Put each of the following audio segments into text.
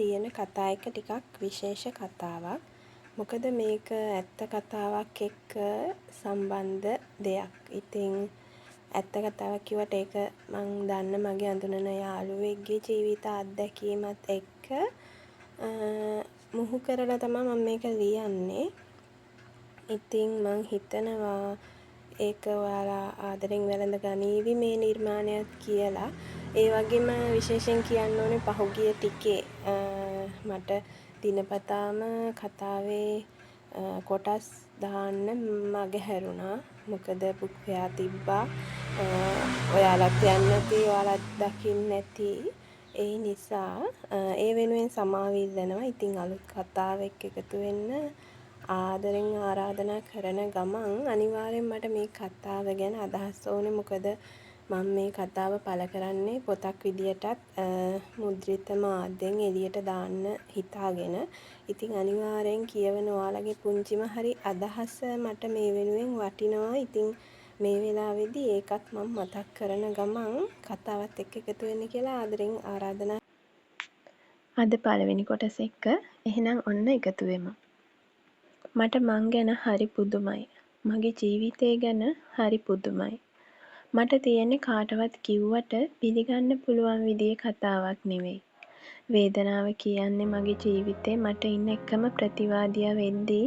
ලියන කතා එක ටිකක් විශේෂ කතාවක්. මොකද මේක ඇත්ත කතාවක් එක්ක සම්බන්ධ දෙයක්. ඉතින් ඇත්ත කතාවක් කිව්වට ඒක මං දන්න මගේ අඳුනන යාළුවෙක්ගේ ජීවිත අත්දැකීමත් එක්ක මුහු කරලා තමයි මම මේක ලියන්නේ. ඉතින් මං හිතනවා ඒක ඔයාලා ආදරෙන් වැළඳ ගනීවි මේ නිර්මාණයත් කියලා. ඒ වගේම විශේෂයෙන් කියන්න ඕනේ පහුගිය ටිකේ මට දිනපතාම කතාවේ කොටස් දාන්න මගහැරුණා. මොකද බුක් ෆෙයා තිබ්බා. ඔයාලත් යන්න ඇති, ඔයාලත් දකින්න ඇති. ඒ නිසා ඒ වෙනුවෙන් සමාව ඉල්ලනවා. ඉතින් අලුත් කතාවක් එකතු වෙන්න ආදරෙන් ආරාධනා කරන ගමන් අනිවාර්යෙන් මට මේ කතාව ගැන අදහස් ඕනේ. මොකද මම මේ කතාව පළ කරන්නේ පොතක් විදියටත් මුද්‍රිත මාධ්‍යෙන් එළියට දාන්න හිතාගෙන. ඉතින් අනිවාර්යෙන් කියවන ඔයාලගේ පුංචිම හරි අදහස මට මේ වෙනුවෙන් වටිනවා. ඉතින් මේ වෙලාවේදී ඒකත් මම මතක් කරන ගමන් කතාවත් එක්ක එකතු වෙන්න කියලා ආදරෙන් ආරාධනා. අද පළවෙනි කොටස එක්ක එහෙනම් ඔන්න එකතු වෙමු. මට මං ගැන හරි පුදුමයි. මගේ ජීවිතය ගැන හරි පුදුමයි. මට තියෙන්නේ කාටවත් කිව්වට පිළිගන්න පුළුවන් විදිහේ කතාවක් නෙවෙයි. වේදනාව කියන්නේ මගේ ජීවිතේ මට ඉන්න එකම ප්‍රතිවාදියා වෙද්දී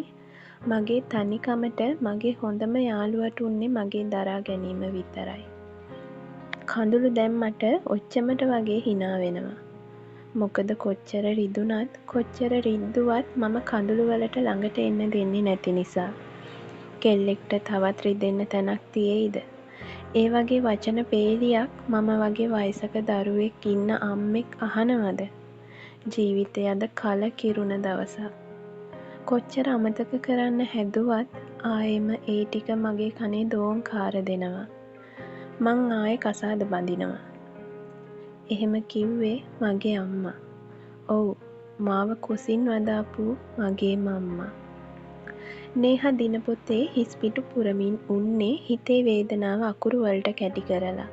මගේ තනිකමට මගේ හොඳම යාළුවට උන්නේ මගේ දරා ගැනීම විතරයි. කඳුළු දැම්මට ඔච්චමට වගේ hina වෙනවා. මොකද කොච්චර රිදුනත් කොච්චර රිද්දුවත් මම කඳුළු වලට ළඟට එන්න දෙන්නේ නැති නිසා. කෙල්ලෙක්ට තවත් රිදෙන්න තැනක් තියෙයිද? ඒ වගේ වචන පේලියක් මම වගේ වයසක දරුවෙක් ඉන්න අම්මෙක් අහනවද? ජීවිතය අද කලකිරුණ දවසක්. කොච්චර අමතක කරන්න හැදුවත් ආයෙම ඒ ටික මගේ කනේ දෝංකාර දෙනවා. මං ආයෙ කසාද බඳිනවා. එහෙම කිව්වේ මගේ අම්මා. ඔව්, මාව කුසින් වදාපු මගේම අම්මා. නේහා දිනපොතේ හිස්පිටු පුරමින් උන්නේ හිතේ වේදනාව අකුරු වලට කැටි කරලා.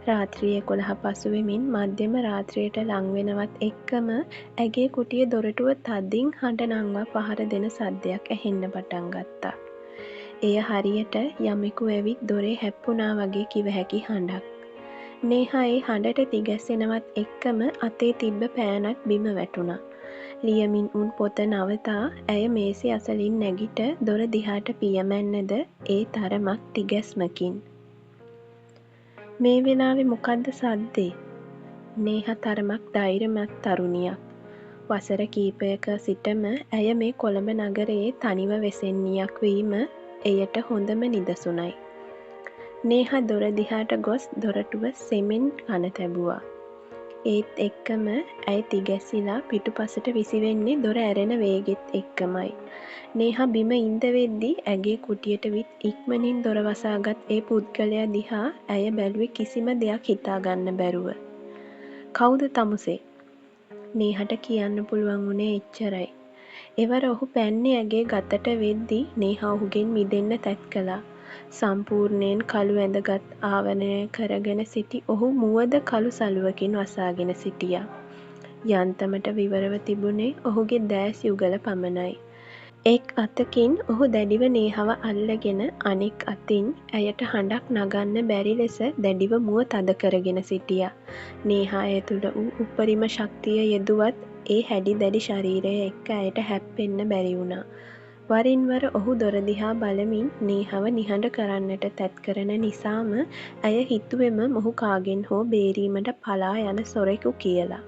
රාත්‍රී 11 පසු වෙමින් මධ්‍යම රාත්‍රියට ලං වෙනවත් එක්කම ඇගේ කුටියේ දොරටුව තදින් හඬ නංවා පහර දෙන සද්දයක් ඇහෙන්න පටන් ගත්තා. එය හරියට යමෙකු ඇවිත් දොරේ හැප්පුණා වගේ කිව හැකි හඬක්. නේහා ඒ හඬට තිගැස්සෙනවත් එක්කම අතේ තිබ්බ පෑනක් බිම වැටුණා. ලියමින් උන් පොත නවතා ඇය මේසෙ අසලින් නැගිට දොර දිහාට පියමැන්නද ඒ තරමක් තිගැස්මකින්. මේ වෙලාවේ මොකද්ද සද්දේ? නේහා තරමක් ධෛර්යමත් තරුණියක්. වසර කීපයක සිටම ඇය මේ කොළඹ නගරයේ තනිව වෙසෙන්නියක් වීම එයට හොඳම නිදසුනයි. නේහා දොර දිහාට ගොස් දොරටුව සෙමෙන් කන තැබුවා. ඒත් එක්කම ඇය තිගැස්සිලා පිටුපසට විසිවෙන්නේ දොර ඇරෙන වේගෙත් එක්කමයි. නේහා බිම ඉඳ වෙද්දී ඇගේ කුටියට විත් ඉක්මනින් දොර වසාගත් ඒ පුද්ගලයා දිහා ඇය බැලුවේ කිසිම දෙයක් හිතාගන්න බැරුව. කවුද තමුසේ? නේහට කියන්න පුළුවන් වුණේ එච්චරයි. එවර ඔහු පැන්නේ ඇගේ ගතට වෙද්දී නේහා ඔහුගෙන් මිදෙන්න තැත් කළා. සම්පූර්ණයෙන් කළු ඇඳගත් ආවරණය කරගෙන සිටි ඔහු මුවද කළු සලුවකින් වසාගෙන සිටියා. යන්තමට විවරව තිබුණේ ඔහුගේ දෑස් යුගල පමණයි. එක් අතකින් ඔහු දැඩිව නේහව අල්ලගෙන අනෙක් අතින් ඇයට හඬක් නගන්න බැරි ලෙස දැඩිව මුව තද කරගෙන සිටියා. නේහා ඇය තුළ වූ උපරිම ශක්තිය යෙදුවත් ඒ හැඩි දැඩි ශරීරය එක්ක ඇයට හැප්පෙන්න බැරි වුණා. වරින් වර ඔහු දොර දිහා බලමින් නේහව නිහඬ කරන්නට තැත් කරන නිසාම ඇය හිතුවෙම මොහු කාගෙන් හෝ බේරීමට පලා යන සොරෙකු කියලා.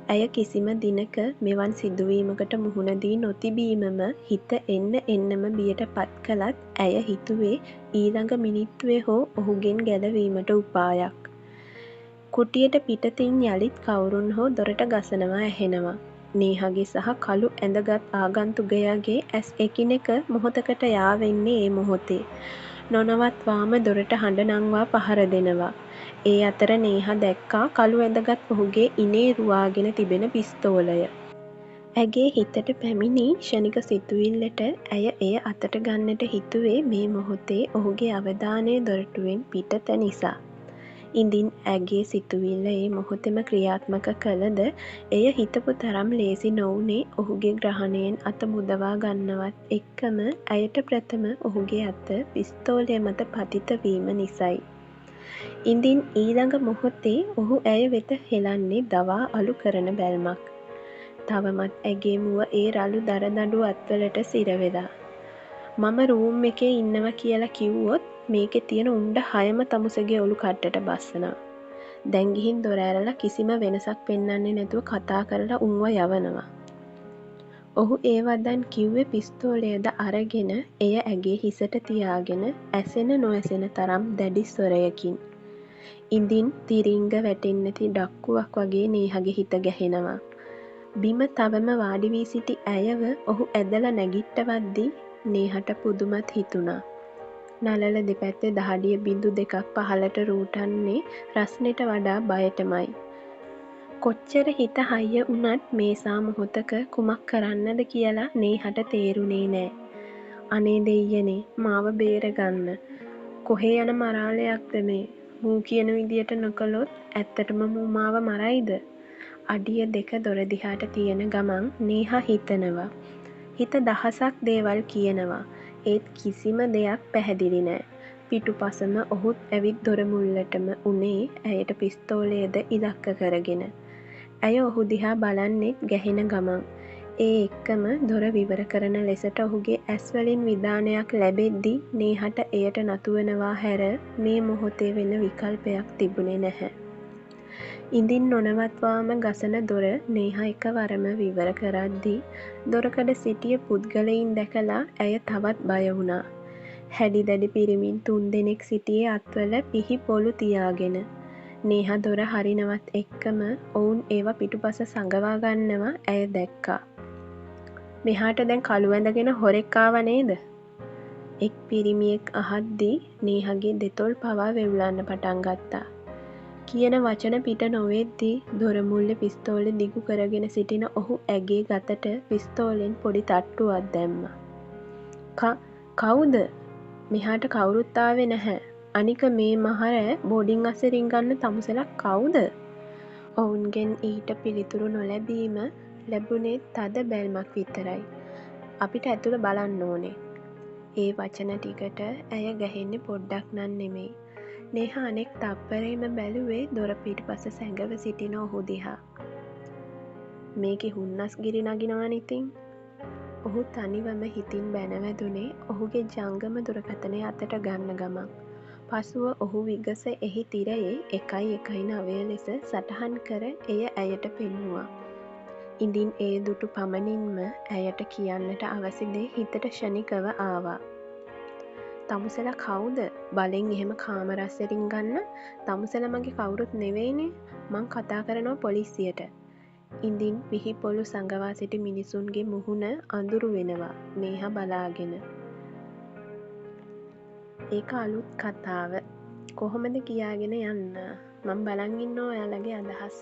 ඇය කිසිම දිනක මෙවන් සිදුවීමකට මුහුණ දී නොතිබීමම හිත එන්නම බියට පත් කළත් ඇය හිතුවේ ඊළඟ මිනිත්තුවේ හෝ ඔහුගෙන් ගැලවීමට උපායක්. කුටියට පිටතින් යළිත් කවුරුන් හෝ දොරට ගසනවා ඇහෙනවා. නේහගේ සහ කළු ඇඳගත් ආගන්තුකයාගේ ඇස් එකිනෙක මොහොතකට යාවෙන්නේ ඒ මොහොතේ. නොනවත්වාම දොරට හඬ නංවා පහර දෙනවා. ඒ අතර නේහා දැක්කා කළු ඇඳගත් ඔහුගේ ඉනේ රුවාගෙන තිබෙන පිස්තෝලය. ඇගේ හිතට පැමිණි ක්ෂණික සිතුවිල්ලට ඇය එය අතට ගන්නට හිතුවේ මේ මොහොතේ ඔහුගේ අවධානය දොරටුවෙන් පිටත නිසා. ඉඳින් ඇගේ සිතුවිල්ල ඒ මොහොතෙම ක්‍රියාත්මක කළද එය හිතපු තරම් ලේසි නොවුනේ ඔහුගේ ග්‍රහණයෙන් අත මුදවා ගන්නවත් එක්කම ඇයට ප්‍රථම ඔහුගේ අත පිස්තෝලය මත පතිත වීම නිසයි. ඉඳින් ඊළඟ මොහොතේ ඔහු ඇය වෙත හෙළන්නේ දවා අලු කරන බැල්මක්. තවමත් ඇගේ මුව ඒ රළු දරදඬු අත්වලට සිරවෙලා. මම රූම් එකේ ඉන්නව කියලා කිව්වොත් මේකේ තියෙන උණ්ඩ 6ම තමුසෙගේ ඔලු කට්ටට බස්සනවා. දැන් ගිහින් දොර ඇරලා කිසිම වෙනසක් පෙන්වන්නේ නැතුව කතා කරලා උන්ව යවනවා. ඔහු ඒ වදන් කිව්වේ පිස්තෝලයද අරගෙන එය ඇගේ හිසට තියාගෙන ඇසෙන නොඇසෙන තරම් දැඩි ස්වරයකින්. ඉඳින් තිරිංග වැටෙන්නැති ඩක්කුවක් වගේ නේහගේ හිත ගැහෙනවා. බිම තවම වාඩි වී සිටි ඇයව ඔහු ඇදලා නැගිට්ටවද්දී නේහට පුදුමත් හිතුණා. නළල දෙපැත්තේ දහඩිය බිඳු දෙකක් පහළට රූටන්නේ රස්නෙට වඩා බයටමයි. කොච්චර හිත හයිය වුණත් මේසා මොහොතක කුමක් කරන්නද කියලා නේහට තේරුනේ නෑ. අනේ දෙයියනේ මාව බේරගන්න. කොහේ යන මරාලයක්ද මේ? මූ කියන විදියට නොකළොත් ඇත්තටම මූ මාව මරයිද? අඩිය දෙක දොර දිහාට තියෙන ගමන් නේහා හිතනවා. හිත දහසක් දේවල් කියනවා. ඒත් කිසිම දෙයක් පැහැදිලි නෑ. පිටුපසම ඔහුත් ඇවිත් දොර මුල්ලටම උනේ ඇයට පිස්තෝලයද ඉලක්ක කරගෙන. ඇය ඔහු දිහා බලන්නෙත් ගැහෙන ගමන්. ඒ එක්කම දොර විවර කරන ලෙසට ඔහුගේ ඇස්වලින් විධානයක් ලැබෙද්දී නේහට එයට නතුවනවා හැර මේ මොහොතේ වෙන විකල්පයක් තිබුණේ නැහැ. ඉඳින් නොනවත්වාම ගසන දොර නේහා එකවරම විවර කරද්දී දොරකඩ සිටිය පුද්ගලයින් දැකලා ඇය තවත් බය වුණා. හැඩි දැඩි පිරිමින් 3 දෙනෙක් සිටියේ අත්වල පිහි පොළු තියාගෙන. නේහා දොර හරිනවත් එක්කම ඔවුන් ඒවා පිටුපස සඟවා ගන්නවා ඇය දැක්කා. මෙහාට දැන් කළු ඇඳගෙන හොරෙක් ආව නේද? එක් පිරිමියෙක් අහද්දී නේහාගේ දෙතොල් පවා වෙවුලන්න පටන් ගත්තා. කියන වචන පිට නොවෙද්දී දොර මුල්ලේ පිස්තෝලෙ දිගු කරගෙන සිටින ඔහු ඇගේ ගතට පිස්තෝලෙන් පොඩි තට්ටුවක් දැම්මා. කවුද? මෙහාට කවුරුත් ආවේ නැහැ. අනික මේ මහරෑ බෝඩින් අස්සෙරින් ගන්න තමුසෙලා කවුද? ඔවුන්ගෙන් ඊට පිළිතුරු නොලැබීම ලැබුණේ තද බැල්මක් විතරයි. අපිට ඇතුළ බලන්න ඕනේ. ඒ වචන ටිකට ඇය ගැහෙන්නේ පොඩ්ඩක් නන් නෙමෙයි. නේහා අනෙක් තප්පරෙම බැලුවේ දොර පිටුපස සැඟව සිටින ඔහු දිහා. මේකේ හුන්නස් ගිරි නගිනවනේ ඉතින්. ඔහු තනිවම හිතින් බැනවැදුනේ ඔහුගේ ජංගම දුරකථනය අතට ගන්න ගමන්. පසුව ඔහු විගස එහි තිරයේ 119 ලෙස සටහන් කර එය ඇයට පෙන්නුවා. ඉඳින් ඒ දුටු පමණින්ම ඇයට කියන්නට අවැසි දේ හිතට ක්ෂණිකව ආවා. තමුසෙලා කවුද? බලෙන් එහෙම කාමරස්සෙරින් ගන්න. තමුසෙලා මගේ කවුරුත් නෙවෙයිනේ. මං කතා කරනවා පොලිසියට. ඉඳින් පිහි පොළු සඟවා සිටි මිනිසුන්ගේ මුහුණ අඳුරු වෙනවා නේහා බලාගෙන. ඒක අලුත් කතාව. කොහොමද කියාගෙන යන්න? මං බලන් ඉන්නවා ඔයාලගේ අදහස්.